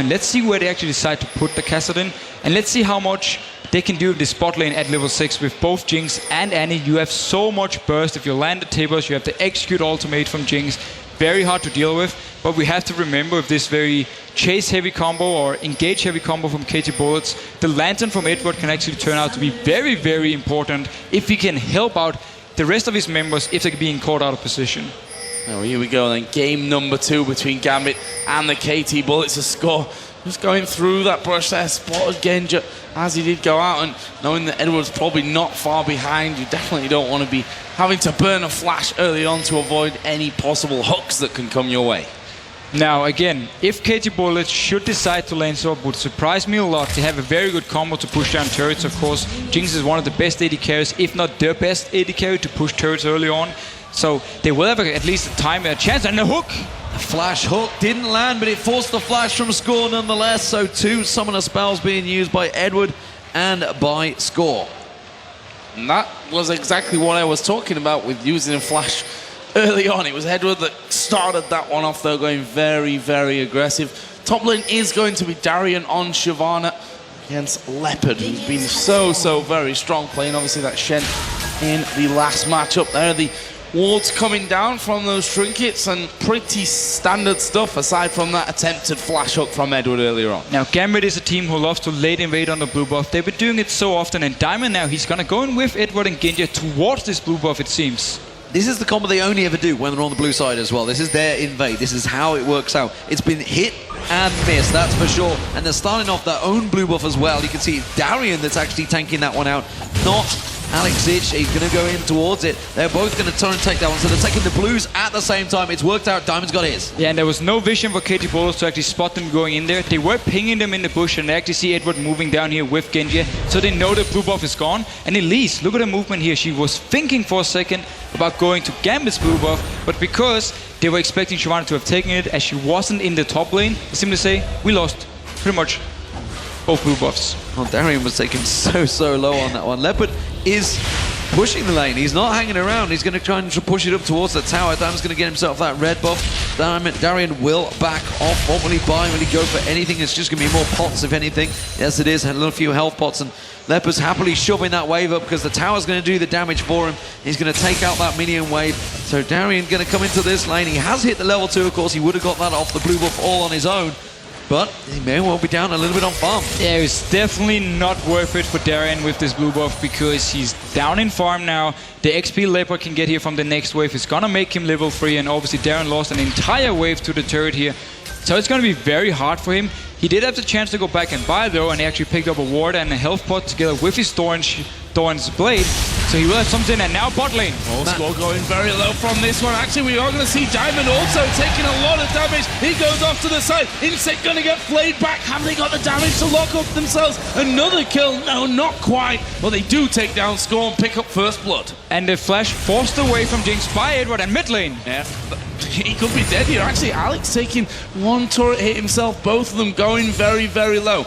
And let's see where they actually decide to put the Kassadin, and let's see how much they can do in this bot lane at level 6 with both Jinx and Annie. You have so much burst. If you land the tables, you have to execute ultimate from Jinx. Very hard to deal with, but we have to remember with this very chase-heavy combo or engage-heavy combo from KT Bullets, the Lantern from Edward can actually turn out to be very, very important if he can help out the rest of his members if they're being caught out of position. Oh, here we go then. Game number 2 between Gambit and the KT Bullets. A score just going through that brush there, spotted Genja as he did go out, and knowing that Edward's probably not far behind, you definitely don't want to be having to burn a flash early on to avoid any possible hooks that can come your way. Now again, if KT Bullets should decide to lane swap, would surprise me a lot. They have a very good combo to push down turrets. Of course, Jinx is one of the best AD carries, if not the best AD carry to push turrets early on. So they will have at least a chance, and a hook! A flash hook didn't land, but it forced the flash from Score nonetheless. So 2 summoner spells being used by Edward and by Score. And that was exactly what I was talking about with using a flash early on. It was Edward that started that one off, though, going very, very aggressive. Top lane is going to be Darien on Shyvana against Leopard, who's been so very strong, playing obviously that Shen in the last matchup there. The wards coming down from those trinkets, and pretty standard stuff aside from that attempted flash hook from Edward earlier on. Now Gambit is a team who loves to late invade on the blue buff. They've been doing it so often, and Diamond now, he's gonna go in with Edward and Genja towards this blue buff, it seems. This is the combo they only ever do when they're on the blue side as well. This is their invade. This is how it works out. It's been hit and miss, that's for sure. And they're starting off their own blue buff as well. You can see it's Darien that's actually tanking that one out, not Kha'Zix. He's going to go in towards it. They're both going to turn and take that one, so they're taking the blues at the same time. It's worked out. Diamond's got his. Yeah, and there was no vision for KT Bullets to actually spot them going in there. They were pinging them in the bush, and they actually see Edward moving down here with Genja, so they know the blue buff is gone. And Elise, look at the movement here. She was thinking for a second about going to Gambit's blue buff, but because they were expecting Shyvana to have taken it, as she wasn't in the top lane, they simply say, we lost pretty much both blue buffs. Well, Darien was taken so low on that one. Leopard is pushing the lane. He's not hanging around. He's going to try and push it up towards the tower. Diamond's going to get himself that red buff. Darien will back off. Won't really buy, really go for anything. It's just going to be more pots, if anything. Yes, it is. And a little few health pots. And Leopard's happily shoving that wave up because the tower's going to do the damage for him. He's going to take out that minion wave. So Darien going to come into this lane. He has hit the level 2, of course. He would have got that off the blue buff all on his own. But he may well be down a little bit on farm. Yeah, it's definitely not worth it for Darien with this blue buff because he's down in farm now. The XP Leopard can get here from the next wave is gonna make him level 3, and obviously Darien lost an entire wave to the turret here. So it's gonna be very hard for him. He did have the chance to go back and buy though, and he actually picked up a ward and a health pot together with his Thorn's blade. So he will have something, and now bot lane. Oh, Score going very low from this one. Actually, we are going to see Diamond also taking a lot of damage. He goes off to the side. Insec going to get flayed back. Have they got the damage to lock up themselves? Another kill? No, not quite. But they do take down Score and pick up first blood. And the flash forced away from Jinx by Edward and mid lane. Yeah, he could be dead here. Actually, Alex taking one turret hit himself. Both of them going very low.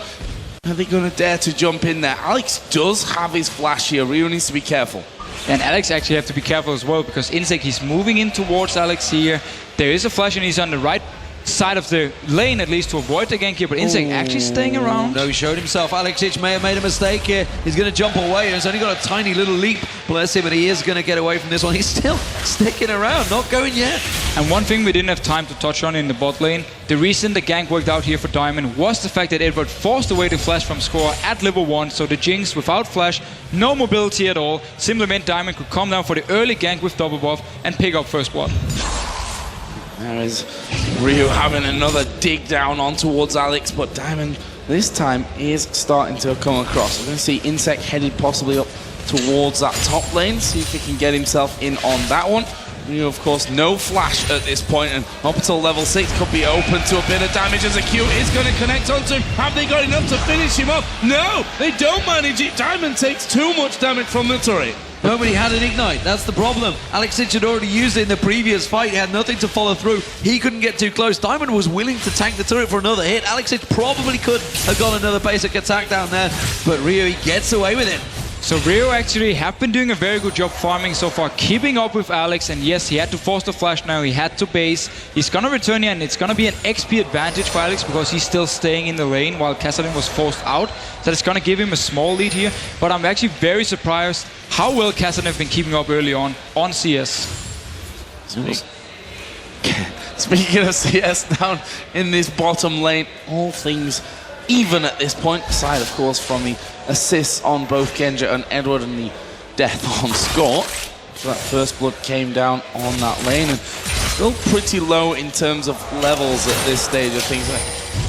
Are they going to dare to jump in there? Alex does have his flash here. Rio needs to be careful. And Alex actually have to be careful as well because Insec, he's moving in towards Alex here. There is a flash and he's on the right side of the lane at least to avoid the gank here, but Insec actually staying around. No, he showed himself. Kha'Zix may have made a mistake here. He's going to jump away. He's only got a tiny little leap. Bless him, but he is going to get away from this one. He's still sticking around, not going yet. And one thing we didn't have time to touch on in the bot lane, the reason the gank worked out here for Diamond was the fact that Edward forced away the flash from Score at level 1, so the Jinx without flash, no mobility at all, simply meant Diamond could come down for the early gank with double buff and pick up first blood. There is Rio having another dig down on towards Alex, but Diamond this time is starting to come across. We're going to see Insec headed possibly up towards that top lane, see if he can get himself in on that one. Rio, of course, no flash at this point, and up until level 6 could be open to a bit of damage as a Q is going to connect onto him. Have they got enough to finish him off? No, they don't manage it. Diamond takes too much damage from the turret. Nobody had an ignite, that's the problem. Kha'Zix had already used it in the previous fight. He had nothing to follow through. He couldn't get too close. Diamond was willing to tank the turret for another hit. Kha'Zix probably could have got another basic attack down there, but Rio, he gets away with it. So Rio actually have been doing a very good job farming so far, keeping up with Alex, and yes, he had to force the flash now, he had to base. He's gonna return here, and it's gonna be an XP advantage for Alex because he's still staying in the lane while Kassadin was forced out. So it's gonna give him a small lead here, but I'm actually very surprised how well Kassadin have been keeping up early on CS. Speaking of CS down in this bottom lane, all things even at this point, aside of course from the assists on both Genja and Edward and the death on Score. So that first blood came down on that lane, and still pretty low in terms of levels at this stage of things.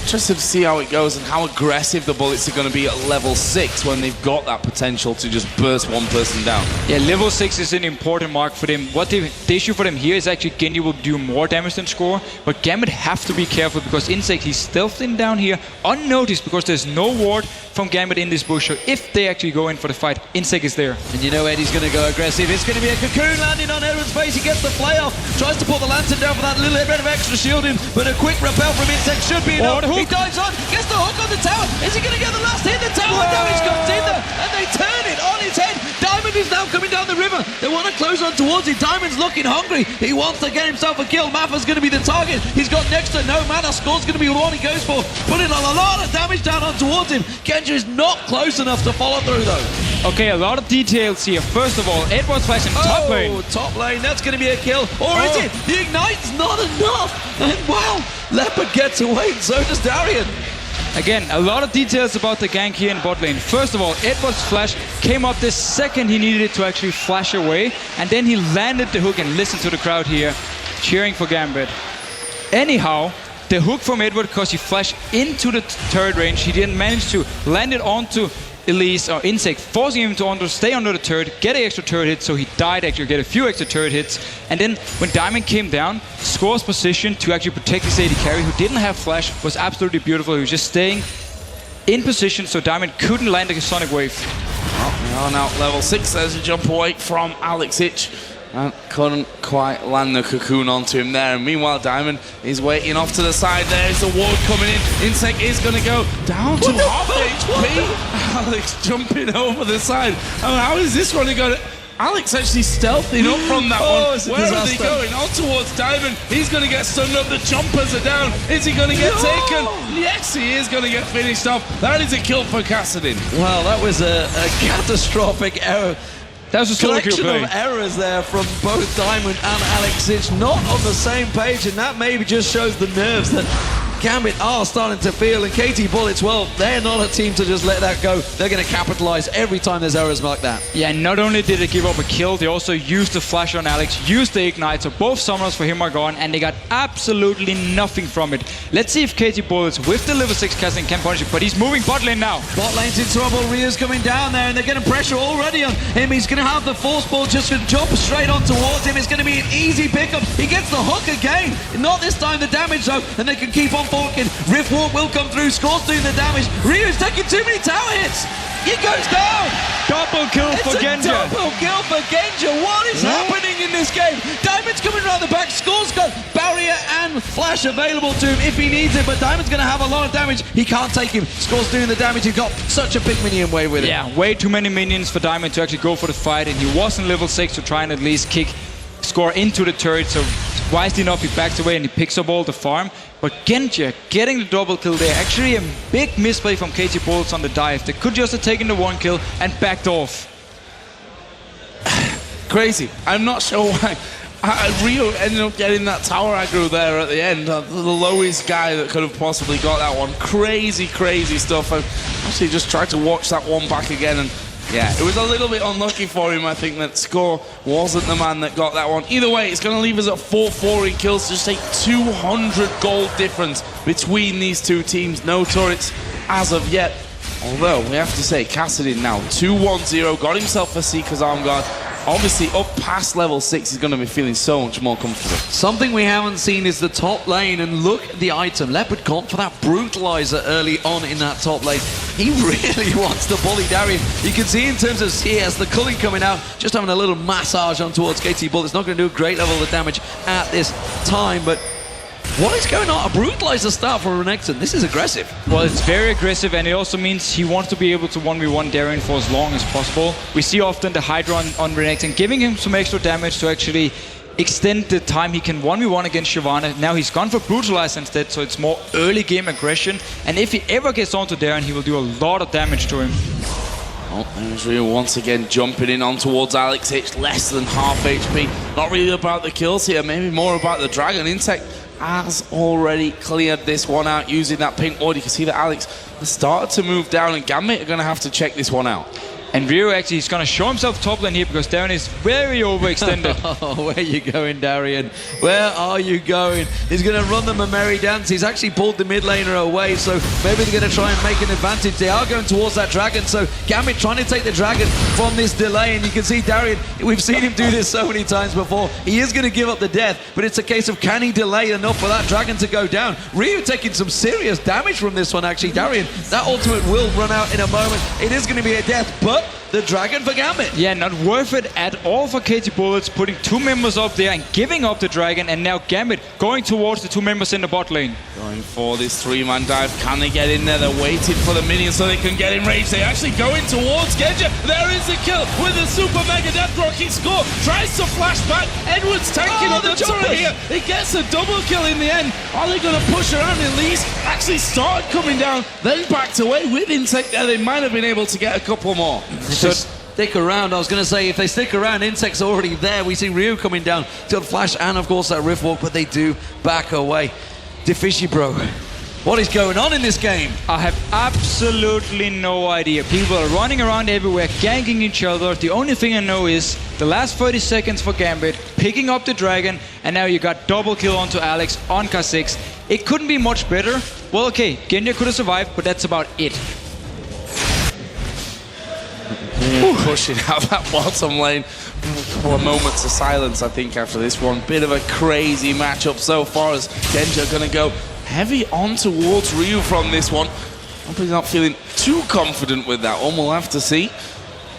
Interested to see how it goes and how aggressive the bullets are going to be at level 6 when they've got that potential to just burst one person down. Yeah, level 6 is an important mark for them. What the issue for them here is actually Genji will do more damage than Score, but Gambit have to be careful because Insec, he's stealthing down here unnoticed because there's no ward from Gambit in this bush, so if they actually go in for the fight, Insec is there. And you know Eddie's going to go aggressive. It's going to be a cocoon landing on Edward's face. He gets the play off, tries to put the lantern down for that little bit of extra shielding, but a quick repel from Insec should be enough. He dives on, gets the hook on the tower. Is he going to get the last hit? The tower damage comes in there, and they turn it on his head. Diamond is now coming down the river. They want to close on towards it. Diamond's looking hungry. He wants to get himself a kill. Mafa's going to be the target. He's got next to no mana. Score's going to be the one he goes for. Putting on a lot of damage down on towards him. Genja is not close enough to follow through though. Okay, a lot of details here. First of all, Edward's flash in top lane. Top lane, that's going to be a kill. Or is it? The Ignite's not enough. And wow, Leopard gets away, and so does Darien. Again, a lot of details about the gank here in bot lane. First of all, Edward's flash came up the second he needed it to actually flash away, and then he landed the hook, and listen to the crowd here cheering for Gambit. Anyhow, the hook from Edward, because he flashed into the turret range, he didn't manage to land it onto Elise or Insec, forcing him to stay under the turret, get an extra turret hit, so he died actually, get a few extra turret hits. And then when Diamond came down, Score's position to actually protect his AD carry, who didn't have flash, was absolutely beautiful. He was just staying in position so Diamond couldn't land a Sonic Wave. Well, we are now level 6. There's a jump away from Kha'Zix. And couldn't quite land the cocoon onto him there. And meanwhile, Diamond is waiting off to the side. There's a ward coming in. Insec is going to go down to half HP. Alex jumping over the side. Oh, how is this one going to... Alex actually stealthing up from that one. Where are they going? On towards Diamond. He's going to get stunned up. The jumpers are down. Is he going to get taken? Yes, he is going to get finished off. That is a kill for Kassadin. Well, that was a catastrophic error. That was a collection of errors there from both Diamond and Kha'Zix, not on the same page, and that maybe just shows the nerves that Gambit are starting to feel, and KT Bullets, well, they're not a team to just let that go. They're going to capitalize every time there's errors like that. Yeah, and not only did they give up a kill, they also used the flash on Alex, used the Ignite, so both summoners for him are gone, and they got absolutely nothing from it. Let's see if KT Bullets with the level 6 Kassadin can punish it, but he's moving bot lane now. Bot lane's in trouble, Rio's coming down there, and they're getting pressure already on him. He's going to have the force ball just to jump straight on towards him. It's going to be an easy pickup. He gets the hook again. Not this time the damage though, and they can keep on forking. Rift Walk will come through. Score's doing the damage. Rio's taking too many tower hits. He goes down. Double kill for Genja. Double kill for Genja. What is happening in this game? Diamond's coming around the back. Score's got barrier and flash available to him if he needs it, but Diamond's going to have a lot of damage. He can't take him. Score's doing the damage. He's got such a big minion wave with him. Yeah, way too many minions for Diamond to actually go for the fight, and he was in level 6 to try and at least kick Score into the turret, so wisely enough he backs away and he picks up all the farm. But Genja getting the double kill there, actually a big misplay from KT Bullets on the dive. They could just have taken the one kill and backed off. Crazy. I'm not sure why. Rio ended up getting that tower aggro there at the end. The lowest guy that could have possibly got that one. Crazy, crazy stuff. I actually just tried to watch that one back again, and yeah, it was a little bit unlucky for him. I think that Score wasn't the man that got that one. Either way, it's going to leave us at 4-4 in kills. Just a 200 gold difference between these two teams. No turrets as of yet. Although, we have to say, Kassadin now 2-1-0. Got himself a Seeker's Arm Guard. Obviously, up past level 6, he's going to be feeling so much more comfortable. Something we haven't seen is the top lane, and look at the item. Leopard gone for that brutalizer early on in that top lane. He really wants to bully Darien. You can see in terms of CS, the culling coming out, just having a little massage on towards KT Bull. It's not going to do a great level of damage at this time, but What is going on? A brutalizer start for Renekton. This is aggressive. Well, it's very aggressive, and it also means he wants to be able to 1v1 Darien for as long as possible. We see often the Hydra on Renekton giving him some extra damage to actually extend the time he can 1v1 against Shyvana. Now he's gone for Brutalize instead, so it's more early game aggression. And if he ever gets onto Darien, he will do a lot of damage to him. Oh, there's Ryu once again jumping in on towards Kha'Zix, less than half HP. Not really about the kills here, maybe more about the Dragon. Insec has already cleared this one out using that pink ward. You can see that Kha'Zix has started to move down, and Gambit are going to have to check this one out. And Ryu actually is going to show himself top lane here because Darien is very overextended. Oh, where are you going, Darien? Where are you going? He's going to run them a merry dance. He's actually pulled the mid laner away, so maybe they're going to try and make an advantage. They are going towards that dragon, so Gambit trying to take the dragon from this delay, and you can see Darien, we've seen him do this so many times before. He is going to give up the death, but it's a case of can he delay enough for that dragon to go down? Ryu taking some serious damage from this one, actually. Darien, that ultimate will run out in a moment. It is going to be a death, but the dragon for Gambit. Yeah, not worth it at all for KT Bullets, putting 2 members up there and giving up the dragon, and now Gambit going towards the 2 members in the bot lane. Going for this 3-man dive. Can they get in there? They're waiting for the minions so they can get in range. They actually go in towards Genja. There is a kill with a super mega death rock. He scored, tries to flash back. Edwards tanking on the turret here. He gets a double kill in the end. Are they going to push around? Elise actually started coming down, then backed away with Insec there. They might have been able to get a couple more. So stick around. I was going to say, if they stick around, Insec's already there. We see Ryu coming down to flash and, of course, that Rift Walk, but they do back away. Defishy, bro, what is going on in this game? I have absolutely no idea. People are running around everywhere, ganking each other. The only thing I know is the last 30 seconds for Gambit, picking up the dragon, and now you got double kill onto Alex on Kha'Zix. It couldn't be much better. Well, okay, Genja could have survived, but that's about it. Pushing out that bottom lane. A couple of moments of silence, I think, after this one. Bit of a crazy matchup so far as Genja going to go heavy on towards Ryu from this one. Hope he's not feeling too confident with that one. We'll have to see.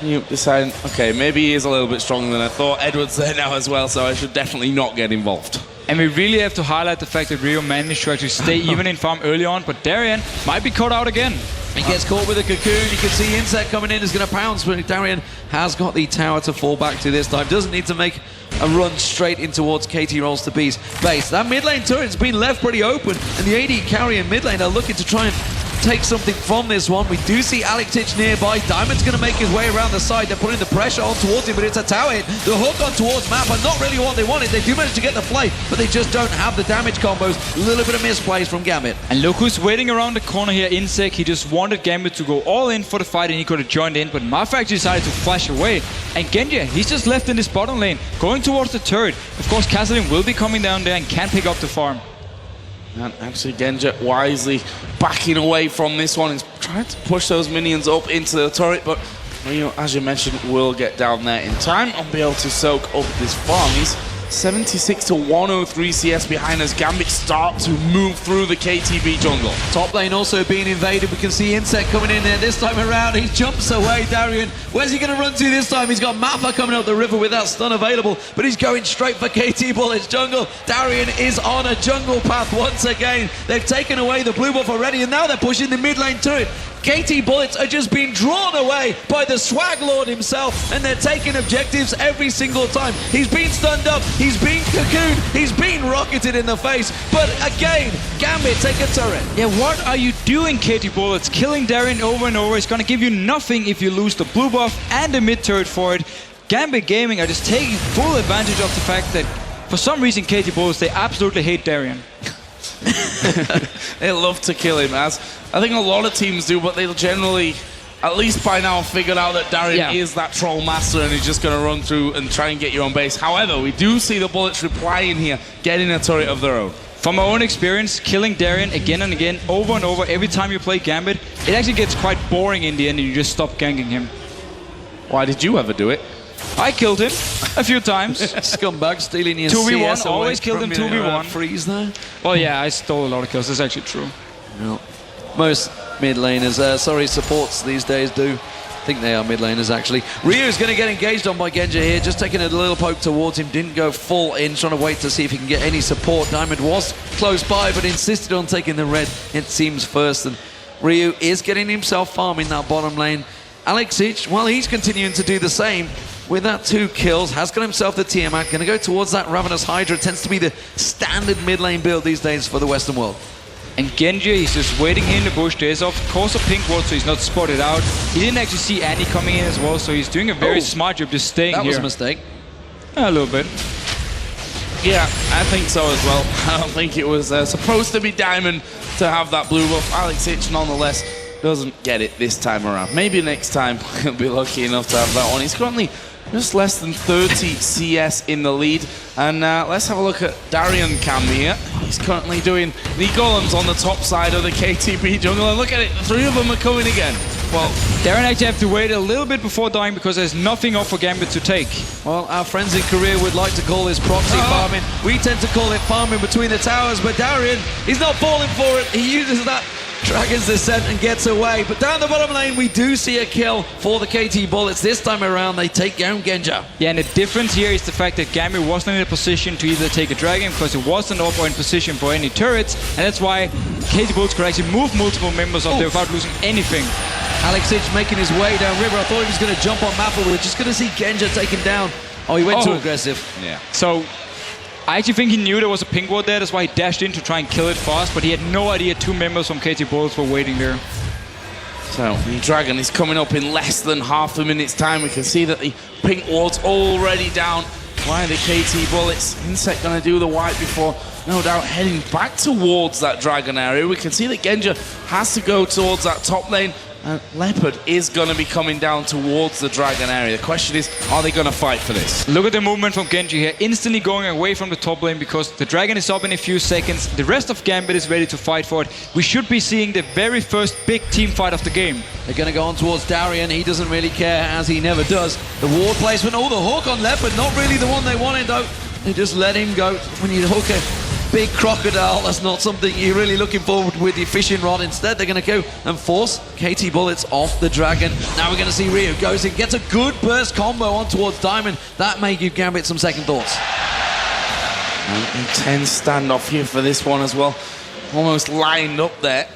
You decide, okay, maybe he is a little bit stronger than I thought. Edward's there now as well, so I should definitely not get involved. And we really have to highlight the fact that Ryu managed to actually stay even in farm early on, but Darien might be caught out again. He gets caught with a cocoon. You can see Insec coming in, is going to pounce, but Darien has got the tower to fall back to this time. Doesn't need to make a run straight in towards KT Rolster B's base. That mid lane turret's been left pretty open, and the AD carry in mid lane are looking to try and take something from this one. We do see Kha'Zix nearby. Diamond's going to make his way around the side. They're putting the pressure on towards him, but it's a tower hit. The hook on towards Mafa, not really what they wanted. They do manage to get the play, but they just don't have the damage combos. A little bit of misplays from Gambit. And look who's waiting around the corner here, Insec. He just wanted Gambit to go all in for the fight, and he could have joined in, but Mafa actually decided to flash away. And Genja, he's just left in this bottom lane, going towards the turret. Of course, Kassadin will be coming down there and can pick up the farm. And actually Genja wisely backing away from this one. He's trying to push those minions up into the turret, but Ryu, as you mentioned, will get down there in time and be able to soak up this farm. He's 76 to 103 CS behind as Gambit start to move through the KTB jungle. Top lane also being invaded. We can see Insec coming in there this time around. He jumps away, Darien. Where's he going to run to this time? He's got Mafa coming up the river with that stun available, but he's going straight for KT Bullets jungle. Darien is on a jungle path once again. They've taken away the blue buff already, and now they're pushing the mid lane turret. KT Bullets are just being drawn away by the Swag Lord himself, and they're taking objectives every single time. He's been stunned up, he's been cocooned, he's been rocketed in the face, but again, Gambit take a turret. Yeah, what are you doing, KT Bullets? Killing Darien over and over is going to give you nothing if you lose the blue buff and the mid turret for it. Gambit Gaming are just taking full advantage of the fact that for some reason KT Bullets, they absolutely hate Darien. They love to kill him, as I think a lot of teams do, but they'll generally, at least by now, figured out that Darien is that troll master and he's just going to run through and try and get you on base. However, we do see the Bullets replying here, getting a turret of their own. From my own experience, killing Darien again and again, over and over, every time you play Gambit, it actually gets quite boring in the end and you just stop ganking him. Why did you ever do it? I killed him a few times. Scumbag stealing your 2v1, CS always killed him 2v1. Freeze there. Well, yeah, I stole a lot of kills. That's actually true. No. Most mid laners, sorry, supports these days do. think they are mid laners, actually. Ryu's going to get engaged on by Genja here, just taking a little poke towards him. Didn't go full in, trying to wait to see if he can get any support. Diamond was close by, but insisted on taking the red, it seems, first. And Ryu is getting himself farming that bottom lane. Kha'Zix, well, he's continuing to do the same. With that 2 kills, has got himself the Tiamat. Going to go towards that Ravenous Hydra. Tends to be the standard mid lane build these days for the Western world. And Genja, he's just waiting here in the bush. There's of course a pink ward, so he's not spotted out. He didn't actually see Annie coming in as well, so he's doing a very smart job just staying here. That was a mistake. A little bit. Yeah, I think so as well. I don't think it was supposed to be Diamond to have that blue buff. Kha'Zix, nonetheless, doesn't get it this time around. Maybe next time he'll be lucky enough to have that one. He's currently just less than 30 CS in the lead. And let's have a look at Darien Cam here. He's currently doing the golems on the top side of the KTB jungle. And look at it, the 3 of them are coming again. Well, Darien actually have to wait a little bit before dying because there's nothing off for Gambit to take. Well, our friends in Korea would like to call this proxy farming. We tend to call it farming between the towers, but Darien, he's not falling for it. He uses that Dragon's Descent and gets away. But down the bottom lane, we do see a kill for the KT Bullets. This time around, they take down Genja. Yeah, and the difference here is the fact that Gambit wasn't in a position to either take a dragon because it wasn't up or in position for any turrets. And that's why KT Bullets could actually move multiple members up there without losing anything. Kha'Zix making his way down river. I thought he was going to jump on Mafa. We're just going to see Genja taken down. Oh, he went too aggressive. Yeah. So I actually think he knew there was a pink ward there. That's why he dashed in to try and kill it fast. But he had no idea 2 members from KT Bullets were waiting there. So the dragon is coming up in less than half a minute's time. We can see that the pink ward's already down by the KT Bullets. Insec going to do the wipe before, no doubt, heading back towards that dragon area. We can see that Genja has to go towards that top lane. And Leopard is going to be coming down towards the dragon area. The question is, are they going to fight for this? Look at the movement from Genji here, instantly going away from the top lane because the dragon is up in a few seconds. The rest of Gambit is ready to fight for it. We should be seeing the very first big team fight of the game. They're going to go on towards Darien. He doesn't really care, as he never does. The ward placement, oh, the hook on Leopard, not really the one they wanted, though. They just let him go. When you hook a big crocodile, that's not something you're really looking forward with your fishing rod. Instead, they're going to go and force KT Bullets off the dragon. Now we're going to see Ryu goes in, gets a good burst combo on towards Diamond. That may give Gambit some second thoughts. An intense standoff here for this one as well. Almost lined up there.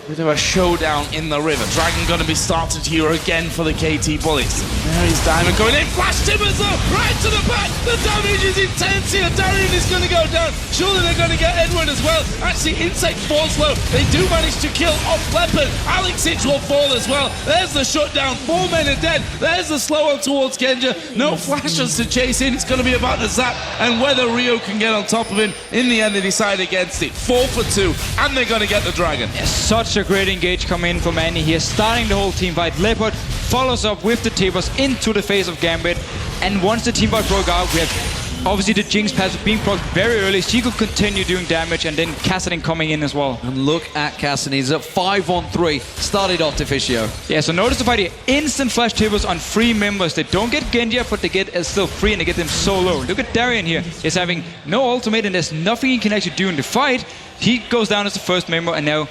Bit of a showdown in the river. Dragon going to be started here again for the KT Bullets. There is Diamond going in. Flash Timbers though, right to the back. The damage is intense here. Darien is going to go down. Surely they're going to get Edward as well. Actually, Insec falls low. They do manage to kill off Leopard. Kha'Zix will fall as well. There's the shutdown. 4 men are dead. There's the slow on towards Genja. No flashes to chase in. It's going to be about the zap and whether Rio can get on top of him. In the end, they decide against it. 4 for 2, and they're going to get the dragon. Yes, such a great engage coming in from Annie here, starting the whole team fight. Leopard follows up with the Timbers into the face of Gambit, and once the team fight broke out, we have obviously the Jinx passive being procced very early. She could continue doing damage, and then Kassadin coming in as well. And look at Kassadin, he's at 5-on-3, started off Deficio. Yeah, so notice the fight here, instant flash Timbers on 3 members. They don't get Genja, but they get still 3, and they get them so low. Look at Darien here, he's having no ultimate, and there's nothing he can actually do in the fight. He goes down as the first member, and now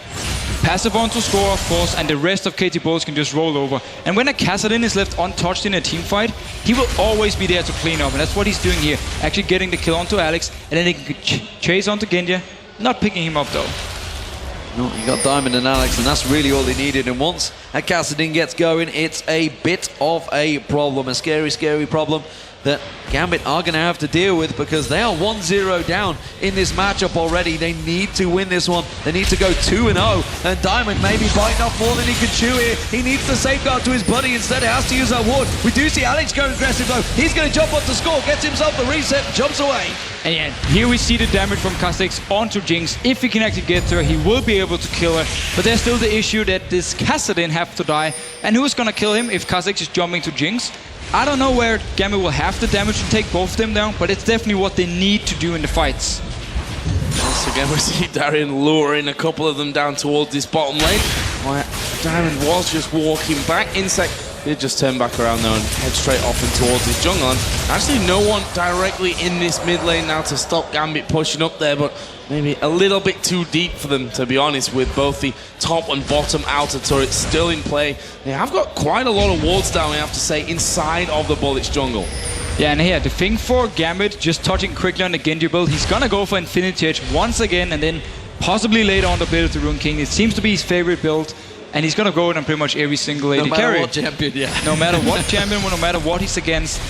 passive on to score, of course, and the rest of KT Bullets can just roll over. And when a Kassadin is left untouched in a team fight, he will always be there to clean up, and that's what he's doing here. Actually getting the kill onto Alex, and then he can chase onto Genja, not picking him up though. No, you got Diamond and Alex, and that's really all they needed. And once a Kassadin gets going, it's a bit of a problem, a scary, scary problem that Gambit are going to have to deal with, because they are 1-0 down in this matchup already. They need to win this one. They need to go 2-0, and Diamond may be biting off more than he can chew here. He needs to safeguard to his buddy. Instead, he has to use that ward. We do see Alex going aggressive though. He's going to jump up to score, gets himself the reset, jumps away. And yeah, here we see the damage from Kha'Zix onto Jinx. If he can actually get to her, he will be able to kill her. But there's still the issue that this Kassadin have to die. And who's going to kill him if Kha'Zix is jumping to Jinx? I don't know where Gambit will have the damage to take both of them down, but it's definitely what they need to do in the fights. Once again, we see Darien luring a couple of them down towards this bottom lane. Diamond was just walking back. Insec did just turn back around though and head straight off and towards his jungle. And actually no one directly in this mid lane now to stop Gambit pushing up there, but maybe a little bit too deep for them, to be honest, with both the top and bottom outer turrets still in play. They have got quite a lot of wards down, I have to say, inside of the Bullets jungle. Yeah, and here, the thing for Gambit, just touching quickly on the Genja build, he's gonna go for Infinity Edge once again, and then possibly later on the build to Rune King. It seems to be his favorite build, and he's gonna go it on pretty much every single AD carry. No matter what champion, yeah. No matter what champion, no matter what he's against.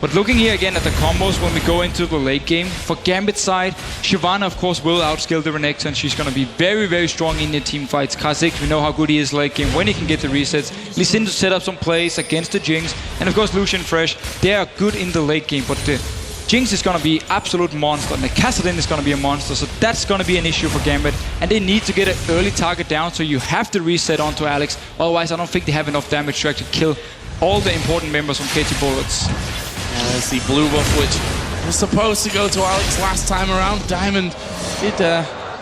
But looking here again at the combos when we go into the late game, for Gambit's side, Shyvana of course will outskill the Renekton. She's going to be very, very strong in the team fights. Kha'Zix, we know how good he is late game when he can get the resets. Elise to set up some plays against the Jinx. And of course Lucian and Thresh, they are good in the late game. But the Jinx is going to be absolute monster, and the Kassadin is going to be a monster. So that's going to be an issue for Gambit. And they need to get an early target down, so you have to reset onto Alex. Otherwise I don't think they have enough damage to actually kill all the important members from KT Bullets. There's the blue buff, which was supposed to go to Alex last time around. Diamond did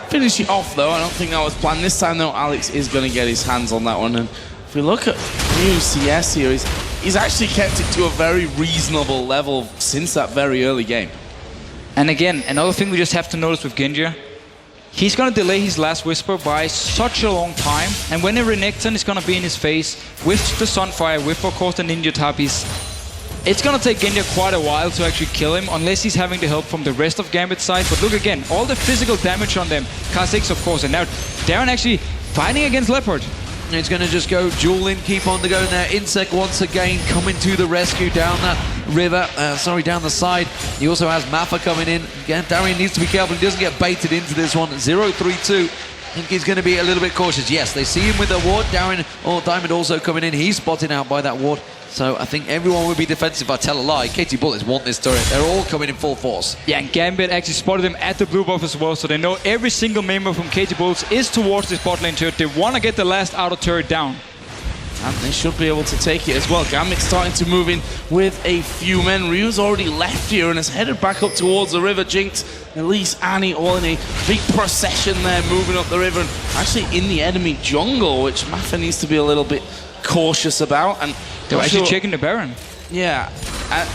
finish it off, though. I don't think that was planned. This time, though, Alex is going to get his hands on that one. And if we look at new CS here, he's actually kept it to a very reasonable level since that very early game. And again, another thing we just have to notice with Genja, he's going to delay his last Whisper by such a long time. And when a Renekton is going to be in his face, with the Sunfire, with, of course, the Ninja Tapis, it's going to take Genja quite a while to actually kill him, unless he's having the help from the rest of Gambit's side. But look again, all the physical damage on them. Kha'Zix, of course, and now Darien actually fighting against Leopard. He's going to just go duel in, keep on the go there. Insec once again coming to the rescue down that river, down the side. He also has Mafa coming in. Again, Darien needs to be careful he doesn't get baited into this one. 0-3-2. I think he's going to be a little bit cautious. Yes, they see him with the ward. Diamond also coming in. He's spotted out by that ward. So I think everyone would be defensive. I tell a lie. KT Bullets want this turret. They're all coming in full force. Yeah, and Gambit actually spotted them at the blue buff as well, so they know every single member from KT Bullets is towards this bot lane turret. They want to get the last outer turret down. And they should be able to take it as well. Gambit starting to move in with a few men. Ryu's already left here and has headed back up towards the river. Jinx, Elise, Annie, all in a big procession there, moving up the river and actually in the enemy jungle, which Mafa needs to be a little bit cautious about. And they're actually checking the Baron. Yeah,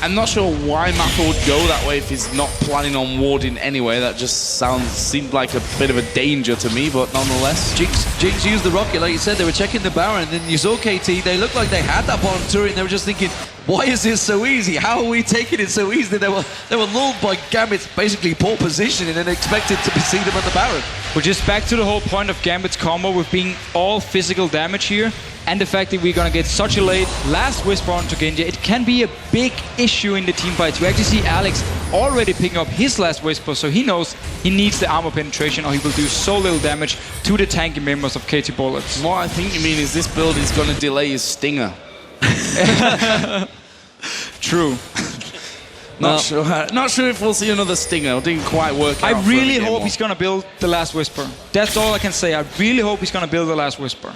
I'm not sure why Mafa would go that way if he's not planning on warding anyway. That just seemed like a bit of a danger to me, but nonetheless. Jinx used the rocket, like you said. They were checking the Baron, and then you saw KT. They looked like they had that bottom turret, and they were just thinking, why is this so easy? How are we taking it so easy? They were lulled by Gambit's basically poor positioning and expected to see them at the Baron. We're just back to the whole point of Gambit's combo with being all physical damage here, and the fact that we're gonna get such a late last Whisper onto Genja. It can be a big issue in the team fights. We actually see Alex already picking up his last Whisper, so he knows he needs the armor penetration or he will do so little damage to the tanky members of KT Bullets. What I think you mean is this build is gonna delay his stinger. True. Not sure if we'll see another stinger. It didn't quite work out. I really hope he's gonna build the last Whisper. That's all I can say. I really hope he's gonna build the last Whisper.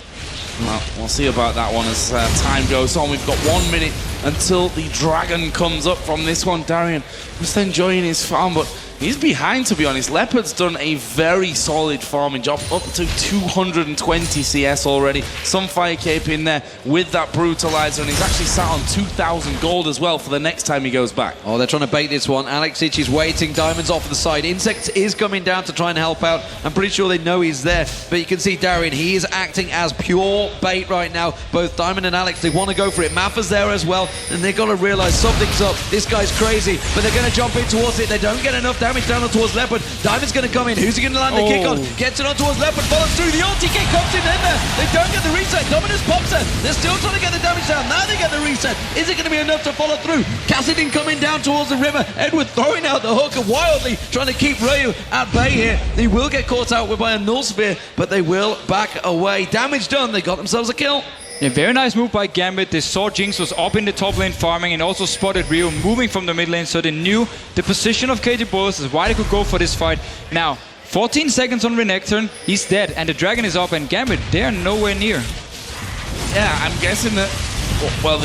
Well, we'll see about that one as time goes on. We've got 1 minute until the dragon comes up from this one. Darien just enjoying his farm, but he's behind, to be honest. Leopard's done a very solid farming job, up to 220 CS already. Some fire cape in there with that brutalizer, and he's actually sat on 2,000 gold as well for the next time he goes back. Oh, they're trying to bait this one. Kha'Zix is waiting. Diamond's off the side. Insec is coming down to try and help out. I'm pretty sure they know he's there, but you can see Darien, he is acting as pure bait right now. Both Diamond and Alex, they want to go for it. Mafa's there as well, and they've got to realize something's up. This guy's crazy, but they're going to jump in towards it. They don't get enough damage down towards Leopard. Diamond's going to come in. Who's he going to land the kick on? Gets it on towards Leopard. Follows through. The ulti kick comes in there. They don't get the reset. Dominus pops it. They're still trying to get the damage down. Now they get the reset. Is it going to be enough to follow through? Kassadin coming down towards the river. Edward throwing out the hooker wildly, trying to keep Ryu at bay here. They will get caught out with by a null sphere, but they will back away. Damage done. They got themselves a kill. Yeah, very nice move by Gambit. They saw Jinx was up in the top lane farming and also spotted Ryu moving from the mid lane, so they knew the position of KT Bullets is why they could go for this fight. Now, 14 seconds on Renekton, he's dead, and the dragon is up, and Gambit, they're nowhere near. Yeah, I'm guessing that, well,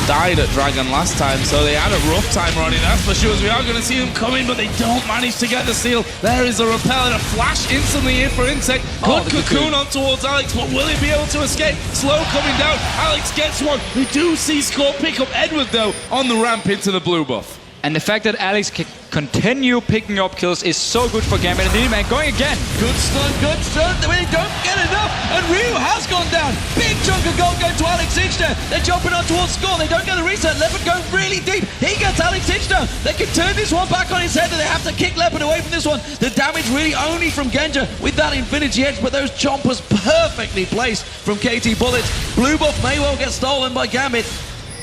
died at Dragon last time, so they had a rough time running, that's for sure. As we are going to see them coming, but they don't manage to get the seal. There is a repel and a flash instantly in for Insec. Good cocoon on towards Alex, but will he be able to escape? Slow coming down. Alex gets one. We do see Score pick up Edward, though, on the ramp into the blue buff. And the fact that Alex can continue picking up kills is so good for Gambit. And the man going again. Good stun. They don't get enough. And Ryu has gone down. Big chunk of gold going to Alex there. They're jumping on towards Score. They don't get the reset. Leopard going really deep. He gets Alex down. They can turn this one back on his head, and they have to kick Leopard away from this one. The damage really only from Genja with that Infinity Edge, but those chompers perfectly placed from KT Bullets. Blue buff may well get stolen by Gambit.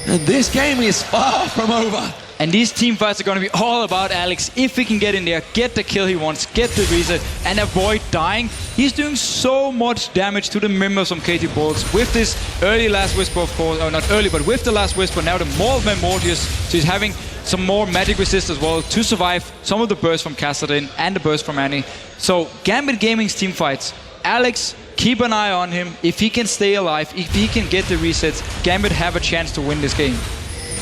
And this game is far from over. And these team fights are going to be all about Alex. If he can get in there, get the kill he wants, get the reset, and avoid dying. He's doing so much damage to the members from KT Bullets with this early Last Whisper, of course. Or not early, but with the Last Whisper, now the Maulman Mortius. So he's having some more magic resist as well to survive some of the bursts from Kassadin and the burst from Annie. So Gambit Gaming's team fights. Alex, keep an eye on him. If he can stay alive, if he can get the resets, Gambit have a chance to win this game.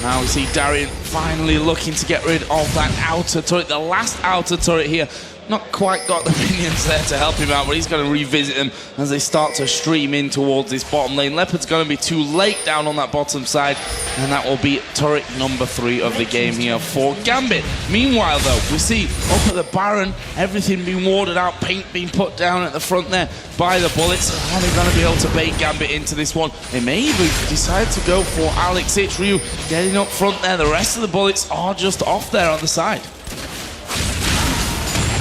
Now we see Darien finally looking to get rid of that outer turret, the last outer turret here. Not quite got the minions there to help him out, but he's going to revisit them as they start to stream in towards this bottom lane. Leopard's going to be too late down on that bottom side, and that will be turret number 3 of the game here for Gambit. Meanwhile, though, we see up at the Baron, everything being warded out, paint being put down at the front there by the Bullets. Are they going to be able to bait Gambit into this one? They may even decide to go for Alex Hitch. Ryu getting up front there. The rest of the Bullets are just off there on the side.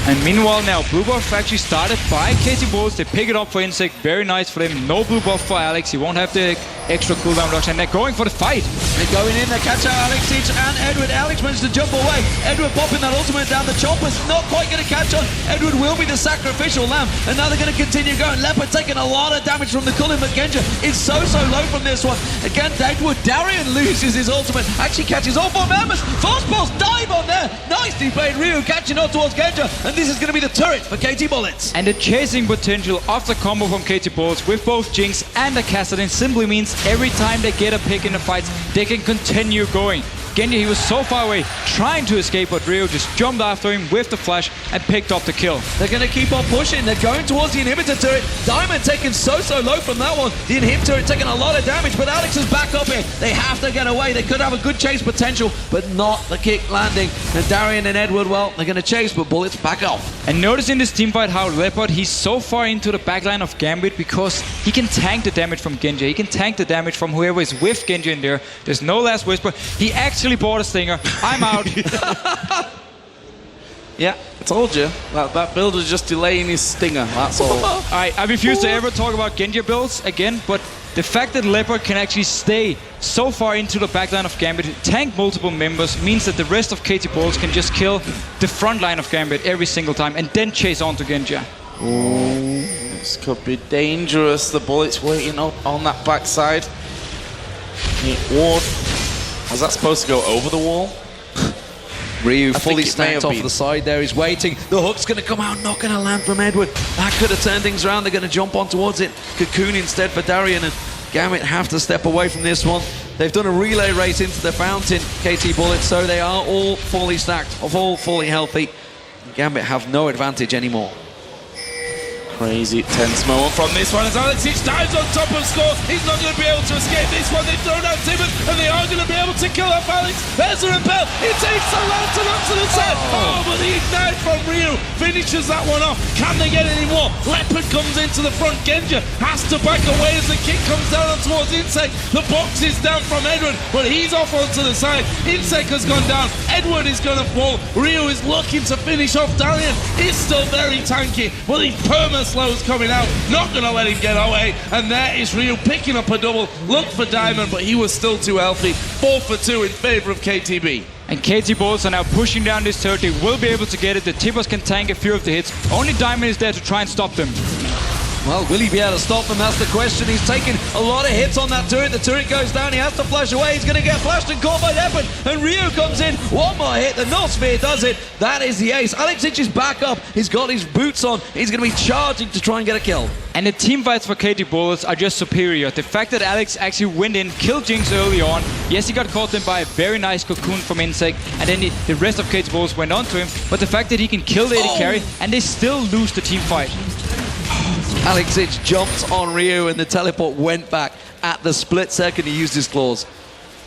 And meanwhile now, blue buff actually started by KT Bullets. They pick it up for Insec. Very nice for them. No blue buff for Alex. He won't have the extra cooldown reduction. And they're going for the fight. They're going in. They catch out Alex Hitch and Edward. Alex managed to jump away. Edward popping that ultimate down. The chopper's not quite going to catch on. Edward will be the sacrificial lamb. And now they're going to continue going. Leopard taking a lot of damage from the Cullen, but Genja is so low from this one. Again, Edward. Darien loses his ultimate. Actually catches all 4 members. Fast balls dive on there. Nicely played. Ryu catching on towards Genja. And this is going to be the turret for KT Bullets. And the chasing potential of the combo from KT Bullets with both Jinx and the Kassadin simply means every time they get a pick in the fights, they can continue going. Genja, he was so far away, trying to escape, but Rio just jumped after him with the flash and picked up the kill. They're going to keep on pushing. They're going towards the inhibitor turret. Diamond taking so low from that one. The inhib turret taking a lot of damage, but Alex is back up here. They have to get away. They could have a good chase potential, but not the kick landing. And Darien and Edward, well, they're going to chase, but Bullets back off. And notice in this teamfight how Leopard, he's so far into the backline of Gambit because he can tank the damage from Genja. He can tank the damage from whoever is with Genja in there. There's no Last Whisper. He actually bought a stinger. I'm out. Yeah, I told you. That build was just delaying his stinger, that's all. Alright, I refuse to ever talk about Genja builds again, but the fact that Leopard can actually stay so far into the backline of Gambit, tank multiple members, means that the rest of KT Bullets can just kill the front line of Gambit every single time and then chase on to Genja. Ooh, this could be dangerous. The Bullets waiting up on that backside. Ward. Was that supposed to go over the wall? Ryu fully it may have stacked off been. the side there. He's waiting. The hook's going to come out, not going to land from Edward. That could have turned things around. They're going to jump on towards it. Cocoon instead for Darien, and Gambit have to step away from this one. They've done a relay race into the fountain, KT Bullets, so they are all fully stacked, all fully healthy. Gambit have no advantage anymore. Crazy tense moment from this one as Alex Hitch dives on top of Score. He's not going to be able to escape this one. They've thrown out Tibbet and they are going to be able to kill off Alex. There's a repel. It takes a lantern up to the side. Oh, but the ignite from Ryu finishes that one off. Can they get any more? Leopard comes into the front. Genja has to back away as the kick comes down towards Insec. The box is down from Edward, but he's off onto the side. Insec has gone down. Edward is going to fall. Ryu is looking to finish off Darien. He's still very tanky, but he's slow's coming out, not going to let him get away, and there is Ryu picking up a double. Look for Diamond, but he was still too healthy. 4 for 2 in favour of KTB. And KT Bullets are now pushing down this turret. They will be able to get it. The Tippers can tank a few of the hits. Only Diamond is there to try and stop them. Well, will he be able to stop them? That's the question. He's taking a lot of hits on that turret. The turret goes down. He has to flash away. He's going to get flashed and caught by Leopard. And Ryu comes in. One more hit. The North Sphere does it. That is the ace. Kha'Zix is back up. He's got his boots on. He's going to be charging to try and get a kill. And the team fights for KT Bullets are just superior. The fact that Alex actually went in, killed Jinx early on. Yes, he got caught in by a very nice cocoon from Insec, and then the rest of KT Bullets went on to him. But the fact that he can kill the AD carry, and they still lose the team fight. Kha'Zix jumped on Ryu, and the teleport went back at the split second he used his claws.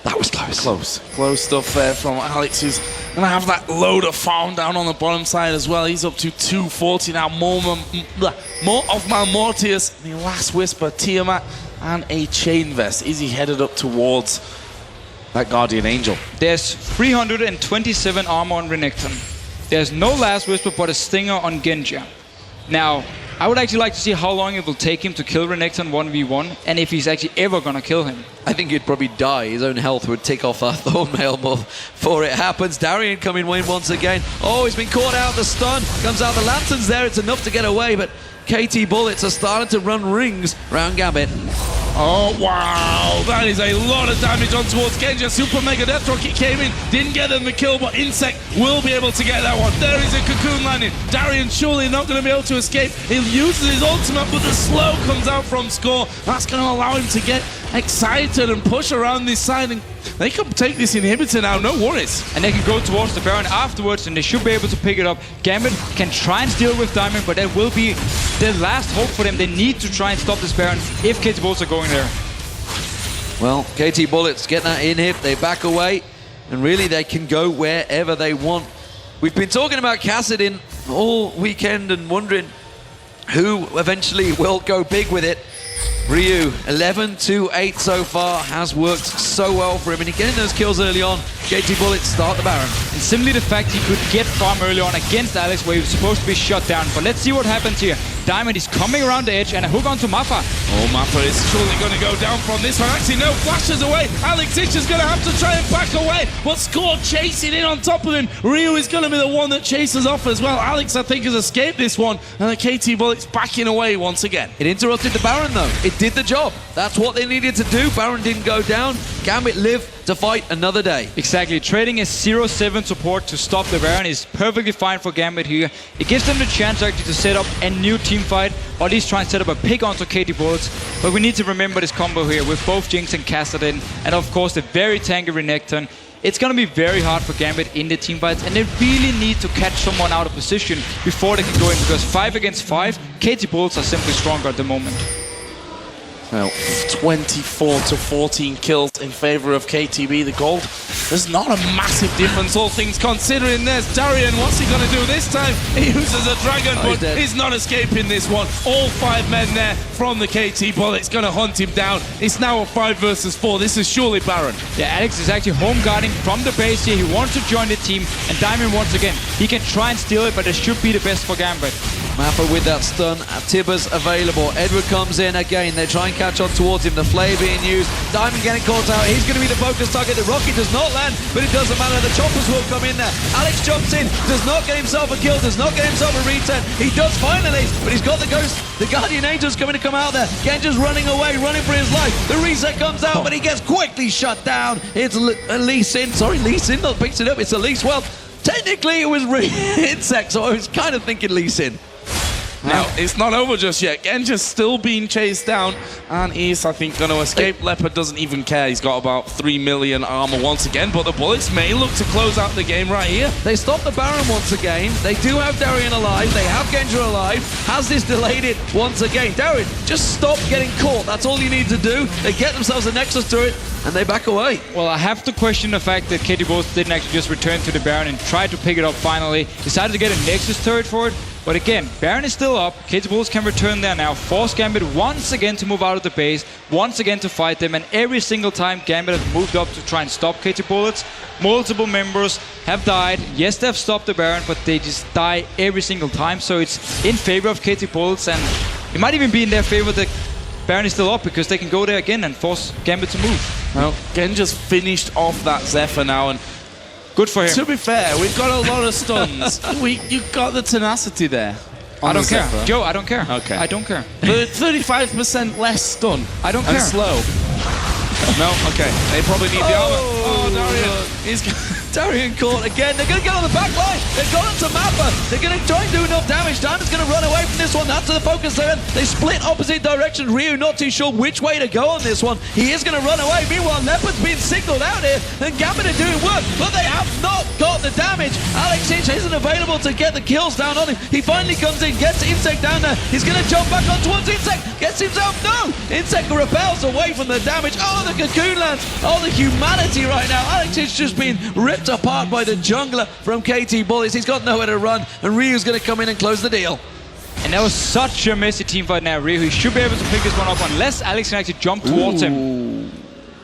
That was close. Close stuff there from Alex, who's going to have that load of farm down on the bottom side as well. He's up to 240 now. More of Malmortius, the Last Whisper, Tiamat, and a Chain Vest. Is he headed up towards that Guardian Angel? There's 327 armor on Renekton. There's no Last Whisper, but a Stinger on Genja. Now, I would actually like to see how long it will take him to kill Renekton 1v1, and if he's actually ever gonna kill him. I think he'd probably die. His own health would tick off that Thornmail before it happens. Darien coming in once again. Oh, he's been caught out. The stun comes out. The Lantern's there. It's enough to get away, but KT Bullets are starting to run rings around Gambit. Oh, wow. That is a lot of damage on towards Genja. Super Mega Death Rocket came in, didn't get them the kill, but Insec will be able to get that one. There is a cocoon landing. Darien surely not going to be able to escape. He uses his ultimate, but the slow comes out from Score. That's going to allow him to get excited and push around this side, and they can take this inhibitor now, no worries. And they can go towards the Baron afterwards, and they should be able to pick it up. Gambit can try and steal with Diamond, but that will be the last hope for them. They need to try and stop this Baron if KT Bullets are going there. Well, KT Bullets get that inhib, they back away, and really they can go wherever they want. We've been talking about Kassadin all weekend and wondering who eventually will go big with it. Ryu, 11-8 so far, has worked so well for him, and getting those kills early on. KT Bullets start the Baron. And simply the fact he could get farm early on against Alex where he was supposed to be shut down. But let's see what happens here. Diamond is coming around the edge and a hook onto Mafa. Oh, Mafa is surely going to go down from this one. Actually, no, flashes away. Kha'Zix is going to have to try and back away, but Score chasing in on top of him. Ryu is going to be the one that chases off as well. Alex, I think, has escaped this one, and the KT Bullets backing away once again. It interrupted the Baron, though. It did the job. That's what they needed to do. Baron didn't go down. Gambit lived to fight another day. Exactly. Trading a 0-7 support to stop the Baron is perfectly fine for Gambit here. It gives them the chance actually to set up a new team fight, or at least try and set up a pick onto KT Bullets. But we need to remember this combo here with both Jinx and Kassadin, and of course the very tanky Renekton. It's going to be very hard for Gambit in the team fights, and they really need to catch someone out of position before they can go in, because 5 against 5, KT Bullets are simply stronger at the moment. Well, 24-14 kills in favor of KTB. The gold, there's not a massive difference, all things considering. There's Darien. What's he going to do this time? He uses a dragon, but he's not escaping this one. All 5 men there from the KT Bullets going to hunt him down. It's now a 5 versus 4. This is surely Baron. Yeah, Alex is actually home guarding from the base here. He wants to join the team, and Diamond once again, he can try and steal it, but it should be the best for Gambit. Mafa with that stun, Tibbers available. Edward comes in again, they try and catch on towards him, the flay being used. Diamond getting caught out, he's going to be the focus target. The rocket does not land, but it doesn't matter, the choppers will come in there. Alex jumps in, does not get himself a kill, does not get himself a return. He does finally, but he's got the ghost. The Guardian Angel's coming to come out there. Genja's running away, running for his life. The reset comes out, but he gets quickly shut down. It's Elise in, sorry, Elise in, picks it up, it's Elise. Well, technically it was Insec, so I was kind of thinking Elise in. Now, it's not over just yet. Genja's still being chased down, and is, I think, going to escape. Leopard doesn't even care. He's got about 3 million armor once again, but the Bullets may look to close out the game right here. They stop the Baron once again. They do have Darien alive. They have Genja alive. Has this delayed it once again? Darien, just stop getting caught. That's all you need to do. They get themselves a Nexus turret, and they back away. Well, I have to question the fact that KT Bullets didn't actually just return to the Baron and try to pick it up finally. Decided to get a Nexus turret for it. But again, Baron is still up. KT Bullets can return there now. Force Gambit once again to move out of the base. Once again to fight them. And every single time Gambit has moved up to try and stop KT Bullets, multiple members have died. Yes, they've stopped the Baron, but they just die every single time. So it's in favor of KT Bullets. And it might even be in their favor that Baron is still up, because they can go there again and force Gambit to move. Well, Genja's finished off that Zephyr now, and good for him. To be fair, we've got a lot of stuns. You've got the tenacity there. I don't care. Zephyr. Joe, I don't care. Okay. I don't care. 35% less stun. I don't and care. slow. No, okay. They probably need the armor. Oh, Darien. He's Darien caught again. They're going to get on the back line. They've got into Mafa. They're going to try and do enough damage. Diamond's going to run away from this one. That's the focus there. They split opposite directions. Ryu not too sure which way to go on this one. He is going to run away. Meanwhile, Leopard's being signaled out here. And Gambit are doing work, but they have not got the damage. Kha'Zix isn't available to get the kills down on him. He finally comes in, gets Insec down there. He's going to jump back on towards Insec. Gets himself, no! Insec repels away from the damage. Oh, the cocoon lands. Oh, the humanity right now. Kha'Zix just being ripped apart by the jungler from KT Bullets. He's got nowhere to run, and Ryu's going to come in and close the deal. And that was such a messy team fight now. Ryu, he should be able to pick this one up unless Alex can actually jump towards him.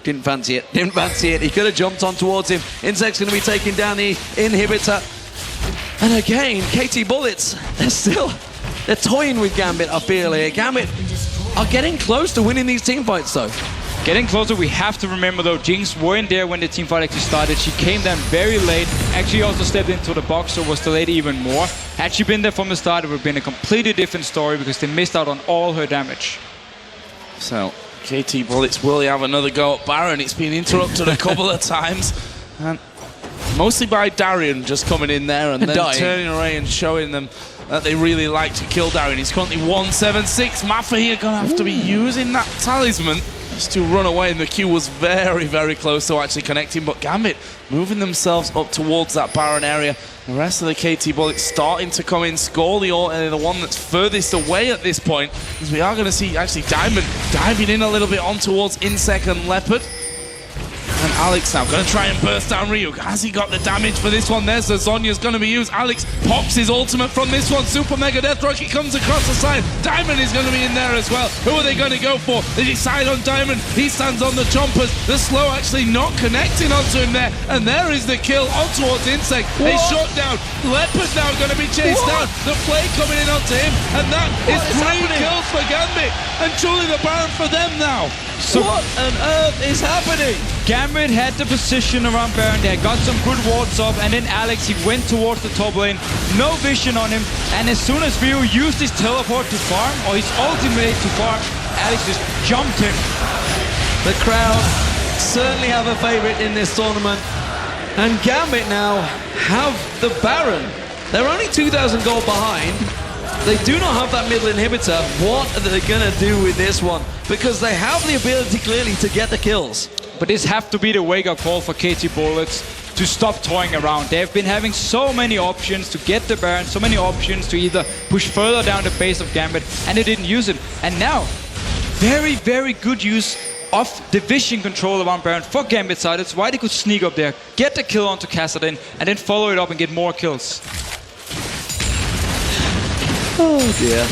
Didn't fancy it. Didn't fancy it. He could have jumped on towards him. Insec's going to be taking down the inhibitor. And again, KT Bullets, they're toying with Gambit, I feel here. Gambit are getting close to winning these team fights, though. Getting closer, we have to remember though, Jinx weren't there when the team fight actually started. She came down very late, actually also stepped into the box, so was delayed even more. Had she been there from the start, it would have been a completely different story because they missed out on all her damage. So, KT Bullets will have another go at Baron. It's been interrupted a couple of times. And mostly by Darien just coming in there and then turning away and showing them that they really like to kill Darien. He's currently 176. Mafa here going to have to be using that talisman just to run away, and the Q was very, very close to actually connecting, but Gambit moving themselves up towards that Baron area. The rest of the KT Bullets starting to come in. Score the one that's furthest away at this point, as we are going to see actually Diamond diving in a little bit on towards Insec and Leopard. And Alex now going to try and burst down Ryu. Has he got the damage for this one there? So Zonya's going to be used. Alex pops his ultimate from this one. Super Mega Death Rocket comes across the side. Diamond is going to be in there as well. Who are they going to go for? They decide on Diamond. He stands on the chompers. The slow actually not connecting onto him there. And there is the kill on towards Insec. A shot down. Leopard now going to be chased down. The play coming in onto him. And that is 3 kills for Gambit. And truly the Baron for them now. So what on earth is happening? Gambit had the position around Baron there, got some good wards up, and then Alex, he went towards the top lane, no vision on him, and as soon as Ryu used his teleport to farm, or his ultimate to farm, Alex just jumped in. The crowd certainly have a favorite in this tournament, and Gambit now have the Baron. They're only 2,000 gold behind. They do not have that middle inhibitor. What are they going to do with this one? Because they have the ability clearly to get the kills. But this have to be the wake-up call for KT Bullets to stop toying around. They've been having so many options to get the Baron, so many options to either push further down the base of Gambit, and they didn't use it. And now, very, very good use of the vision control around Baron for Gambit side. That's why they could sneak up there, get the kill onto Kassadin, and then follow it up and get more kills. Oh dear.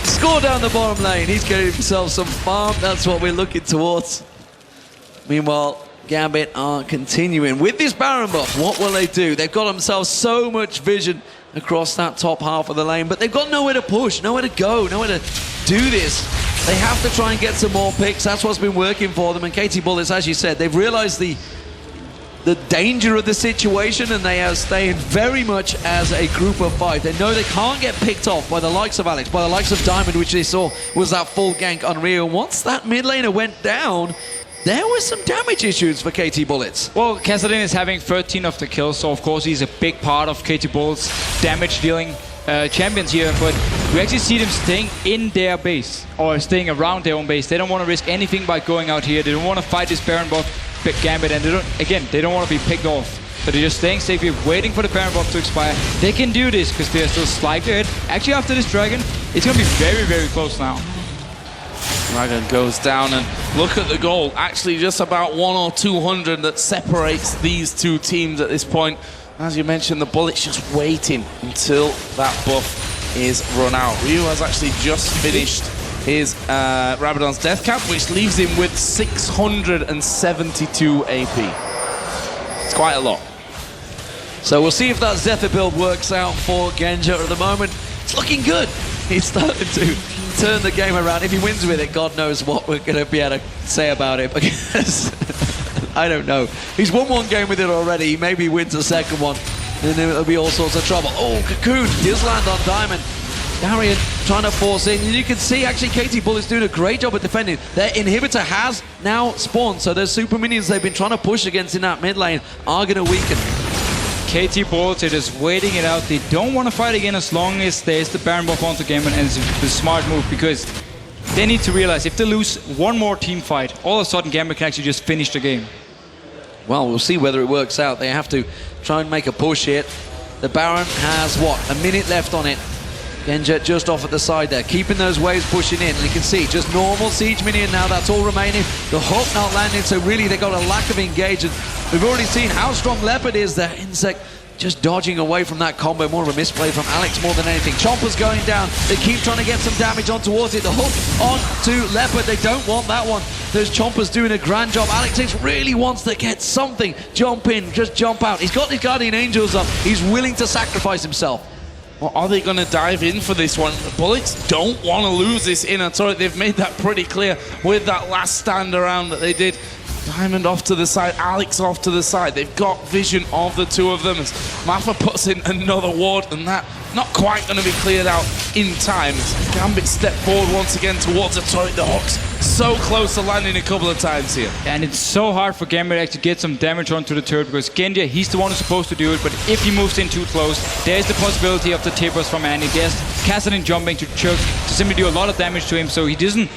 Score down the bottom lane. He's getting himself some farm. That's what we're looking towards. Meanwhile, Gambit are continuing. With this Baron buff, what will they do? They've got themselves so much vision across that top half of the lane, but they've got nowhere to push, nowhere to go, nowhere to do this. They have to try and get some more picks. That's what's been working for them. And KT Bullets, as you said, they've realized the danger of the situation, and they are staying very much as a group of 5. They know they can't get picked off by the likes of Alex, by the likes of Diamond, which they saw was that full gank on Rio. Once that mid laner went down, there were some damage issues for KT Bullets. Well, Kassadin is having 13 of the kills, so of course he's a big part of KT Bullets' damage-dealing champions here, but we actually see them staying in their base, or staying around their own base. They don't want to risk anything by going out here. They don't want to fight this Baron buff, Gambit, and they don't want to be picked off. So they're just staying safe here, waiting for the Baron buff to expire. They can do this because they're still slightly ahead. Actually, after this Dragon, it's going to be very, very close now. Dragon goes down, and look at the goal. Actually, just about 100 or 200 that separates these two teams at this point. As you mentioned, the Bullets just waiting until that buff is run out. Ryu has actually just finished his Rabadon's death cap, which leaves him with 672 AP. It's quite a lot. So we'll see if that Zephyr build works out for Genja. At the moment, it's looking good. He's starting to turn the game around. If he wins with it, God knows what we're going to be able to say about it, because I don't know. He's won one game with it already. Maybe he wins the second one, and then there'll be all sorts of trouble. Oh, Cocoon does land on Diamond. Darien trying to force in, and you can see actually KT Bullet's doing a great job at defending. Their inhibitor has now spawned, so those super minions they've been trying to push against in that mid lane are going to weaken. KT Bullets are just waiting it out. They don't want to fight again as long as there's the Baron buff onto Gambit, and it's the smart move because they need to realize if they lose one more team fight, all of a sudden Gambit can actually just finish the game. Well, we'll see whether it works out. They have to try and make a push here. The Baron has, what, a minute left on it. Genja just off at the side there, keeping those waves pushing in. And you can see, just normal siege minion now, that's all remaining. The hook not landing, so really they got a lack of engage. And we've already seen how strong Leopard is there. Insec just dodging away from that combo, more of a misplay from Alex more than anything. Chomper's going down, they keep trying to get some damage on towards it. The hook on to Leopard, they don't want that one. Those Chompers doing a grand job. Alex really wants to get something. Jump in, just jump out. He's got his Guardian Angels up, he's willing to sacrifice himself. Well, are they going to dive in for this one? The Bullets don't want to lose this inner turret. They've made that pretty clear with that last stand around that they did. Diamond off to the side, Alex off to the side. They've got vision of the two of them as Mafa puts in another ward, and that not quite going to be cleared out in time. As Gambit step forward once again towards the turret. The hook's so close to landing a couple of times here. And it's so hard for Gambit to actually get some damage onto the turret because Genja, he's the one who's supposed to do it, but if he moves in too close, there's the possibility of the tippers from Annie. There's Kassadin jumping to choke to simply do a lot of damage to him, so he doesn't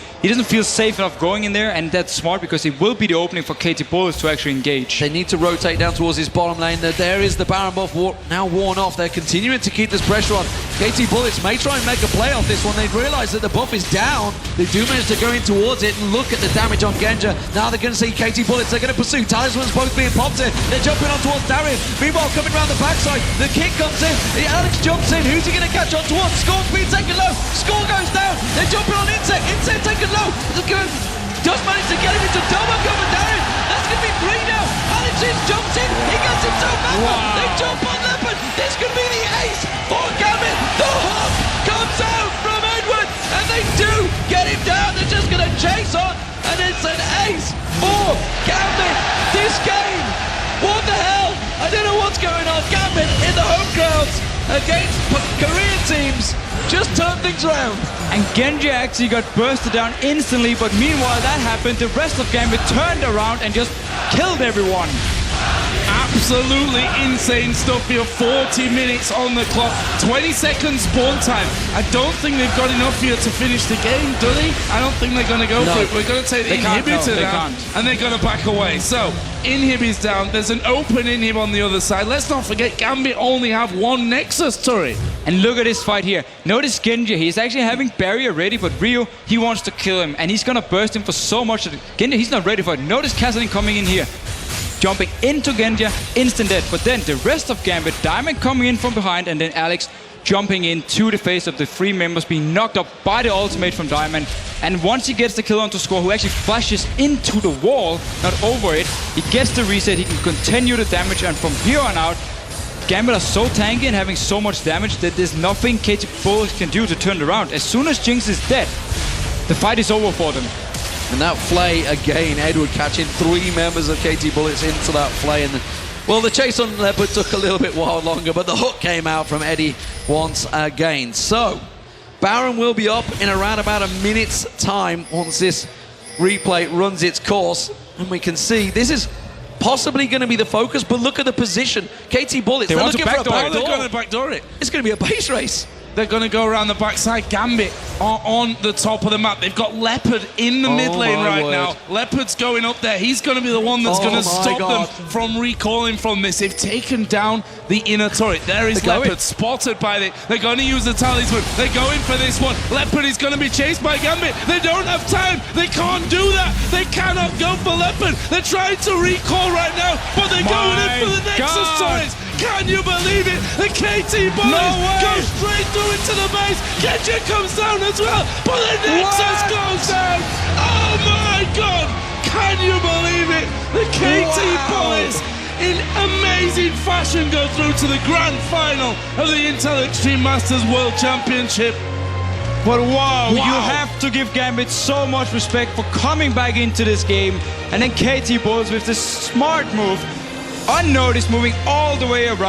feel safe enough going in there, and that's smart because it will be the opening for KT Bullets to actually engage. They need to rotate down towards his bottom lane. There is the Baron buff now worn off. They're continuing to keep this pressure on. KT Bullets may try and make a play off this one. They realise that the buff is down. They do manage to go in towards it and look at the damage on Genja. Now they're going to see KT Bullets. They're going to pursue. Talisman's both being popped in. They're jumping on towards Darien. Meanwhile, coming around the backside, the kick comes in. Alex jumps in. Who's he going to catch on towards? Score's being taken low. Score goes down. They're jumping on Insec. Insec taken low. Just managed to get him into double cover. Darien. That's going to be 3 now. Alex jumps in. He gets himself back. Wow. They jump on Leopard. This could be the ace for Gambit. The hook comes out from Edward, and they do get him down. They're just going to chase on, and it's an ace for Gambit. This game, what the hell? I don't know what's going on. Gambit in the home grounds against Korean teams just turned things around. And Genja actually got bursted down instantly, but meanwhile that happened, the rest of Gambit turned around and just killed everyone. Absolutely insane stuff here. 40 minutes on the clock, 20 seconds spawn time. I don't think they've got enough here to finish the game, do they? I don't think they're going to go for it. We're going to take the inhibitor down, and they're going to back away. So, inhib is down. There's an open inhib on the other side. Let's not forget, Gambit only have one Nexus turret. And look at this fight here. Notice Genja, he's actually having barrier ready, but Rio, he wants to kill him, and he's going to burst him for so much that Genja, he's not ready for it. Notice Kassadin coming in here, jumping into Genja, instant dead. But then the rest of Gambit, Diamond coming in from behind, and then Alex jumping into the face of the 3 members, being knocked up by the ultimate from Diamond. And once he gets the kill onto Score, who actually flashes into the wall, not over it, he gets the reset, he can continue the damage, and from here on out, Gambit are so tanky and having so much damage that there's nothing KT Bullets can do to turn it around. As soon as Jinx is dead, the fight is over for them. And that flay again, Edward catching 3 members of KT Bullets into that flay. And well, the chase on Leopard took a little bit while longer, but the hook came out from Eddie once again. So, Baron will be up in around about a minute's time once this replay runs its course. And we can see this is possibly going to be the focus, but look at the position. KT Bullets, they're looking for a backdoor. They're going to backdoor it. It's going to be a base race. They're going to go around the backside. Gambit are on the top of the map. They've got Leopard in the mid lane right now. Leopard's going up there. He's going to be the one that's going to stop them from recalling from this. They've taken down the inner turret. There is Leopard spotted by it. They're going to use the talisman. They're going for this one. Leopard is going to be chased by Gambit. They don't have time. They can't do that. They cannot go for Leopard. They're trying to recall right now, but they're going in for the Nexus turrets. Can you believe it? The KT Bullets go straight through into the base. Genja comes down as well, but the Nexus goes down. Oh my God! Can you believe it? The KT Bullets in amazing fashion go through to the grand final of the Intel Extreme Masters World Championship. But wow, you have to give Gambit so much respect for coming back into this game. And then KT Bullets with this smart move, unnoticed, moving all the way around.